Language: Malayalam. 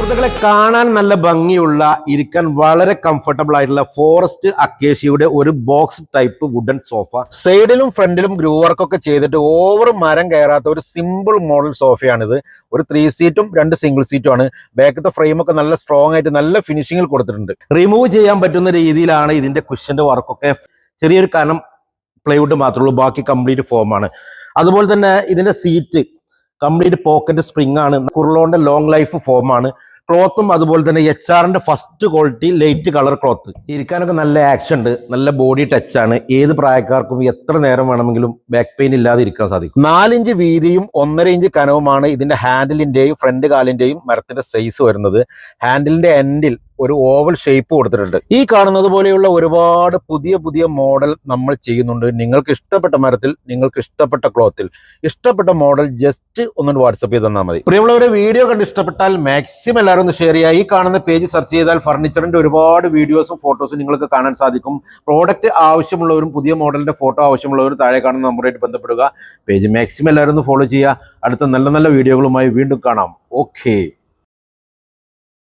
സുഹൃത്തുക്കളെ, കാണാൻ നല്ല ഭംഗിയുള്ള, ഇരിക്കാൻ വളരെ കംഫർട്ടബിൾ ആയിട്ടുള്ള ഫോറസ്റ്റ് അക്കേഷ്യയുടെ ഒരു ബോക്സ് ടൈപ്പ് വുഡൻ സോഫ. സൈഡിലും ഫ്രണ്ടിലും ഗ്രൂ വർക്ക് ഒക്കെ ചെയ്തിട്ട് ഓവർ മരം കയറാത്ത ഒരു സിമ്പിൾ മോഡൽ സോഫയാണിത്. ഒരു 3 സീറ്റും 2 സിംഗിൾ സീറ്റും ആണ്. ബാക്കത്തെ ഫ്രെയിം ഒക്കെ നല്ല സ്ട്രോങ് ആയിട്ട് നല്ല ഫിനിഷിങ്ങിൽ കൊടുത്തിട്ടുണ്ട്. റിമൂവ് ചെയ്യാൻ പറ്റുന്ന രീതിയിലാണ് ഇതിന്റെ കുഷന്റെ വർക്കൊക്കെ. ചെറിയൊരു കനം പ്ലൈവുഡ് മാത്രമേ ഉള്ളൂ, ബാക്കി കംപ്ലീറ്റ് ഫോമാണ്. അതുപോലെ തന്നെ ഇതിന്റെ സീറ്റ് കംപ്ലീറ്റ് പോക്കറ്റ് സ്പ്രിംഗ് ആണ്. കുർലോന്റെ ലോങ് ലൈഫ് ഫോം ആണ്. ക്ലോത്തും അതുപോലെ തന്നെ HR-ന്റെ first quality light colour cloth. ഇരിക്കാനൊക്കെ നല്ല ആക്ഷൻ ഉണ്ട്, നല്ല ബോഡി ടച്ച് ആണ്. ഏത് പ്രായക്കാർക്കും എത്ര നേരം വേണമെങ്കിലും ബാക്ക് പെയിൻ ഇല്ലാതെ ഇരിക്കാൻ സാധിക്കും. 4 ഇഞ്ച് വീതിയും 1.5 ഇഞ്ച് കനവുമാണ് ഇതിന്റെ ഹാൻഡിലിന്റെയും ഫ്രണ്ട് കാലിന്റെയും മരത്തിന്റെ സൈസ് വരുന്നത്. ഹാൻഡിലിന്റെ എൻഡിൽ ഒരു ഓവൽ ഷേപ്പ് കൊടുത്തിട്ടുണ്ട്. ഈ കാണുന്നത് പോലെയുള്ള ഒരുപാട് പുതിയ മോഡൽ നമ്മൾ ചെയ്യുന്നുണ്ട്. നിങ്ങൾക്ക് ഇഷ്ടപ്പെട്ട മരത്തിൽ, നിങ്ങൾക്ക് ഇഷ്ടപ്പെട്ട ക്ലോത്തിൽ, ഇഷ്ടപ്പെട്ട മോഡൽ ജസ്റ്റ് ഒന്നുകൊണ്ട് വാട്സപ്പ് ചെയ്ത് തന്നാൽ മതി. പ്രിയമുള്ളവരെ, വീഡിയോ കണ്ട് ഇഷ്ടപ്പെട്ടാൽ മാക്സിമം എല്ലാവരും ഒന്ന് ഷെയർ ചെയ്യുക. ഈ കാണുന്ന പേജ് സെർച്ച് ചെയ്താൽ ഫർണിച്ചറിന്റെ ഒരുപാട് വീഡിയോസും ഫോട്ടോസും നിങ്ങൾക്ക് കാണാൻ സാധിക്കും. പ്രോഡക്റ്റ് ആവശ്യമുള്ളവരും പുതിയ മോഡലിന്റെ ഫോട്ടോ ആവശ്യമുള്ളവരും താഴെ കാണുന്ന നമ്പറുമായിട്ട് ബന്ധപ്പെടുക. പേജ് മാക്സിമം എല്ലാവരും ഒന്ന് ഫോളോ ചെയ്യുക. അടുത്ത നല്ല വീഡിയോകളുമായി വീണ്ടും കാണാം. ഓക്കെ.